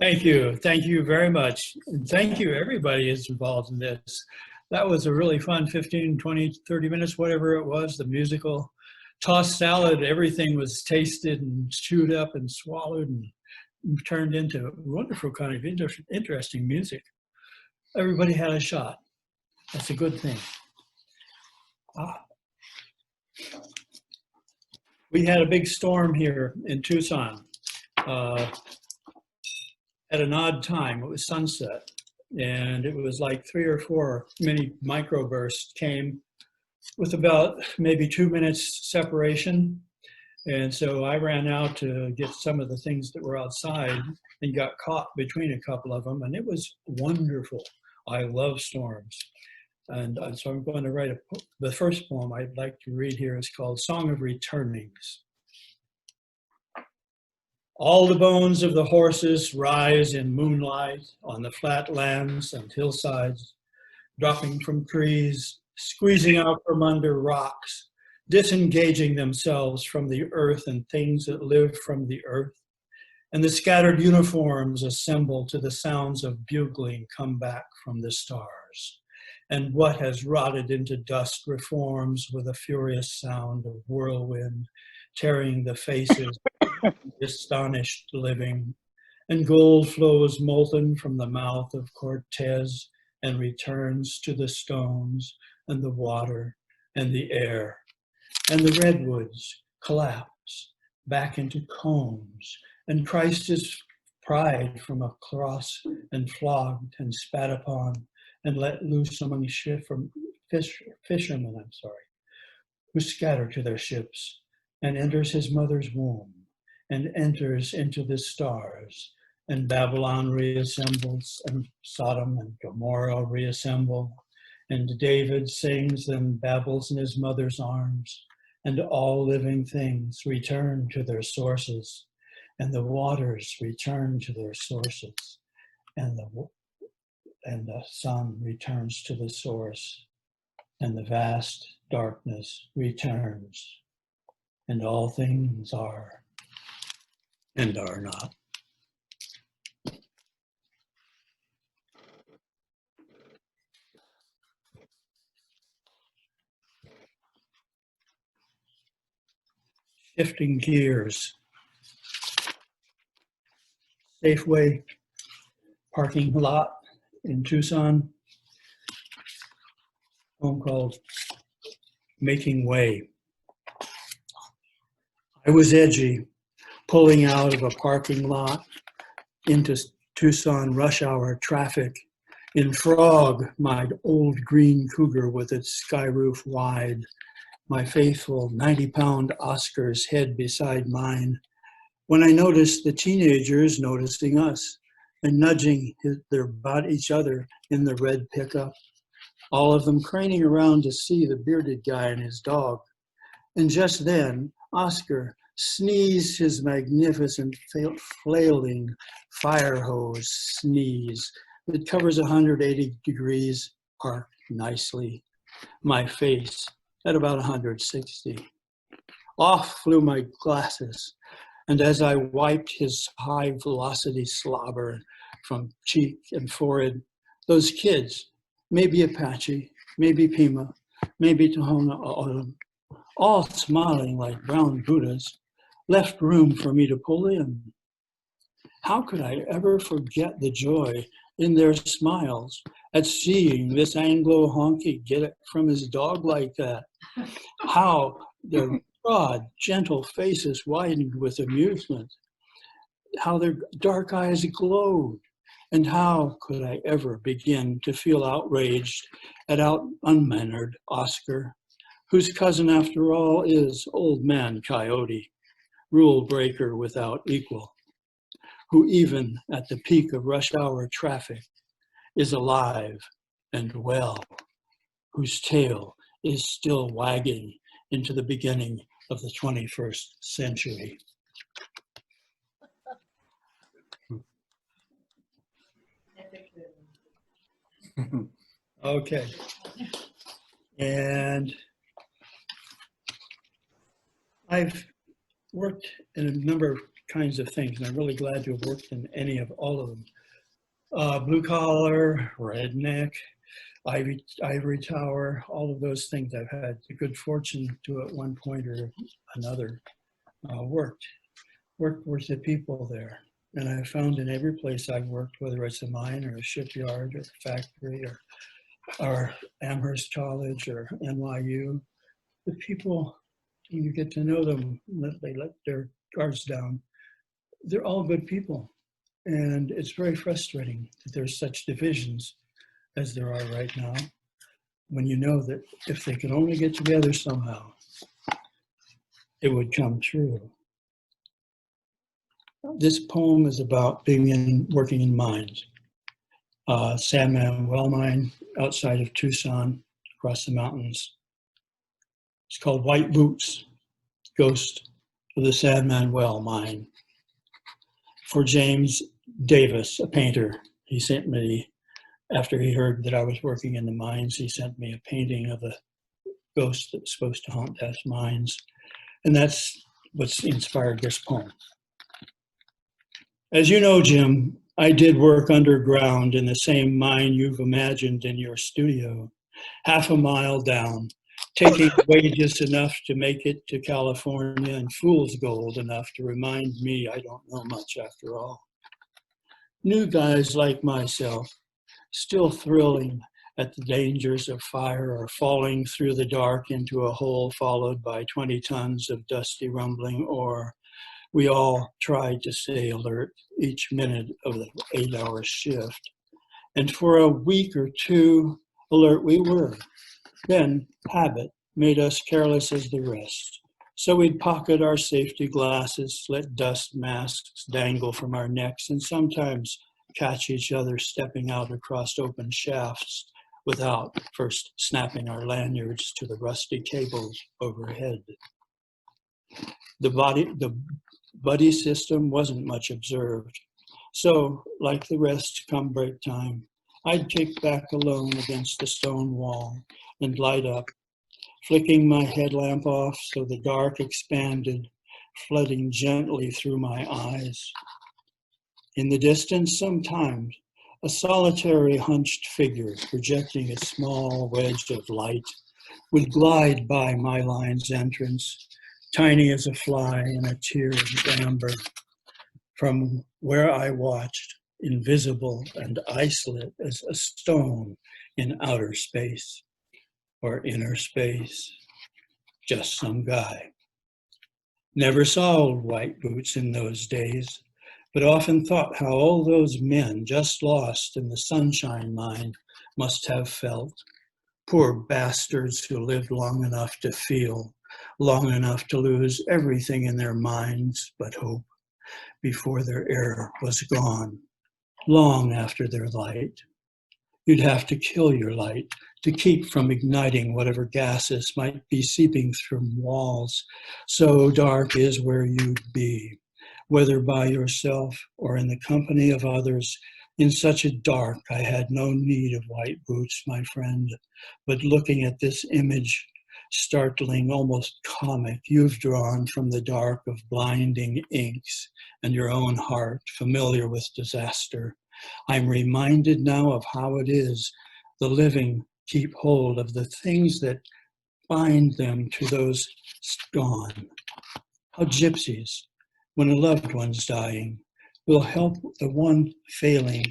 Thank you. Thank you very much. And thank you, everybody is involved in this. That was a really fun 15, 20, 30 minutes, whatever it was, the musical tossed salad. Everything was tasted and chewed up and swallowed and turned into wonderful kind of interesting music. Everybody had a shot. That's a good thing. We had a big storm here in Tucson. At an odd time. It was sunset, and it was like 3 or 4 mini microbursts came with about maybe 2 minutes separation. And so I ran out to get some of the things that were outside and got caught between a couple of them, and it was wonderful. I love storms. And so I'm going to write the first poem I'd like to read here is called Song of Returnings. All the bones of the horses rise in moonlight on the flat lands and hillsides, dropping from trees, squeezing out from under rocks, disengaging themselves from the earth and things that live from the earth. And the scattered uniforms assemble to the sounds of bugling come back from the stars. And what has rotted into dust reforms with a furious sound of whirlwind, tearing the faces astonished living, and gold flows molten from the mouth of Cortez and returns to the stones and the water and the air. And the redwoods collapse back into cones, and Christ is pried from a cross and flogged and spat upon and let loose among fishermen, who scatter to their ships, and enters his mother's womb, and enters into the stars, and Babylon reassembles, and Sodom and Gomorrah reassemble, and David sings and babbles in his mother's arms, and all living things return to their sources, and the waters return to their sources, and the sun returns to the source, and the vast darkness returns, and all things are and are not. Shifting gears. Safeway parking lot in Tucson. Poem called Making Way. I was edgy, pulling out of a parking lot into Tucson rush hour traffic in Frog, my old green cougar with its sky roof wide, my faithful 90-pound Oscar's head beside mine, when I noticed the teenagers noticing us and nudging each other in the red pickup, all of them craning around to see the bearded guy and his dog. And just then, Oscar sneezed his magnificent flailing fire hose sneeze that covers 180 degrees, parked nicely. My face at about 160. Off flew my glasses, and as I wiped his high-velocity slobber from cheek and forehead, those kids, maybe Apache, maybe Pima, maybe Tohono O'odham, all smiling like brown Buddhas, left room for me to pull in. How could I ever forget the joy in their smiles at seeing this Anglo honky get it from his dog like that? How their broad, gentle faces widened with amusement, how their dark eyes glowed, and how could I ever begin to feel outraged at unmannered Oscar, whose cousin after all is Old Man Coyote, rule breaker without equal, who even at the peak of rush hour traffic is alive and well, whose tail is still wagging into the beginning of the 21st century. Okay. And I've worked in a number of kinds of things, and I'm really glad to have worked in any of all of them. Blue collar, redneck, ivory tower, all of those things I've had the good fortune to at one point or another worked with the people there. And I found in every place I've worked, whether it's a mine or a shipyard or a factory or Amherst College or NYU, the people, when you get to know them, they let their guards down. They're all good people. And it's very frustrating that there's such divisions as there are right now, when you know that if they could only get together somehow, it would come true. This poem is about working in mines. Sandman Well Mine outside of Tucson, across the mountains. It's called White Boots, Ghost of the Sandman Well Mine. For James Davis, a painter, he sent me, after he heard that I was working in the mines, he sent me a painting of a ghost that was supposed to haunt those mines. And that's what's inspired this poem. As you know, Jim, I did work underground in the same mine you've imagined in your studio, half a mile down, taking wages enough to make it to California and fool's gold enough to remind me I don't know much after all. New guys like myself, still thrilling at the dangers of fire or falling through the dark into a hole followed by 20 tons of dusty rumbling ore. We all tried to stay alert each minute of the 8-hour shift. And for a week or two, alert we were. Then habit made us careless as the rest. So we'd pocket our safety glasses, let dust masks dangle from our necks, and sometimes catch each other stepping out across open shafts without first snapping our lanyards to the rusty cables overhead. The buddy system wasn't much observed. So, like the rest come break time, I'd kick back alone against the stone wall and light up, flicking my headlamp off so the dark expanded, flooding gently through my eyes. In the distance, sometimes, a solitary hunched figure projecting a small wedge of light would glide by my line's entrance, tiny as a fly in a tear of amber. From where I watched, invisible and isolate as a stone in outer space or inner space, just some guy. Never saw old White Boots in those days, but often thought how all those men just lost in the sunshine mine must have felt. Poor bastards who lived long enough to feel, long enough to lose everything in their minds but hope before their air was gone, long after their light. You'd have to kill your light to keep from igniting whatever gases might be seeping through walls. So dark is where you'd be, whether by yourself or in the company of others. In such a dark, I had no need of white boots, my friend, but looking at this image, startling, almost comic, you've drawn from the dark of blinding inks and your own heart, familiar with disaster. I'm reminded now of how it is the living keep hold of the things that bind them to those gone. How gypsies, when a loved one's dying, will help the one failing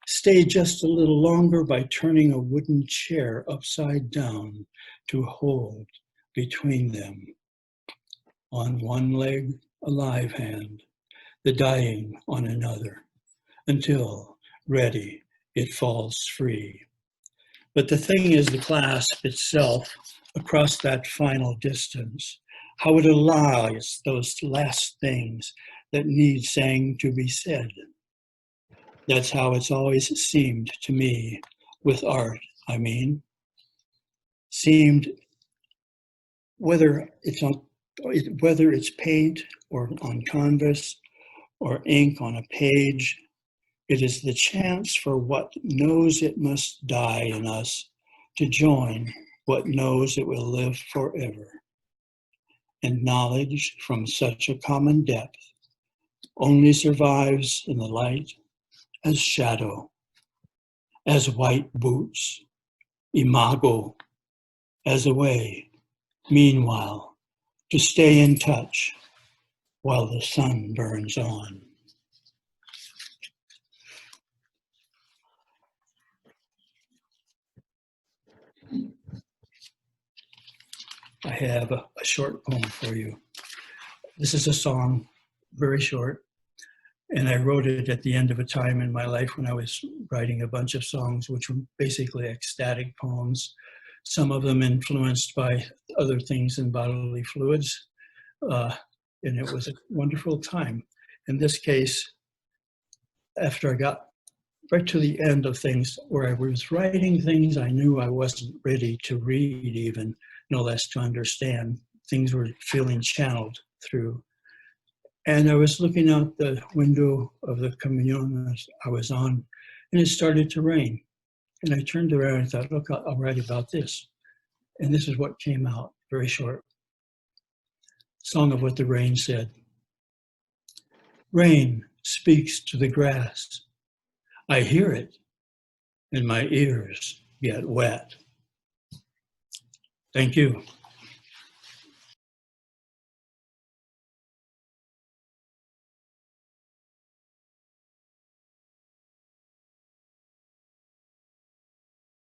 stay just a little longer by turning a wooden chair upside down to hold between them. On one leg, a live hand, the dying on another, until, ready, it falls free. But the thing is the clasp itself across that final distance, how it allows those last things that need saying to be said. That's how it's always seemed to me with art, seemed whether it's paint or on canvas or ink on a page, it is the chance for what knows it must die in us to join what knows it will live forever. And knowledge from such a common depth only survives in the light as shadow, as white boots, imago, as a way, meanwhile, to stay in touch while the sun burns on. I have a short poem for you. This is a song, very short, and I wrote it at the end of a time in my life when I was writing a bunch of songs, which were basically ecstatic poems, some of them influenced by other things in bodily fluids. And it was a wonderful time. In this case, after I got right to the end of things where I was writing things I knew I wasn't ready to read, even, no less to understand, things were feeling channeled through. And I was looking out the window of the commune I was on, and it started to rain. And I turned around and thought, look, I'll write about this. And this is what came out, very short. Song of What the Rain Said. Rain speaks to the grass. I hear it, and my ears get wet. Thank you.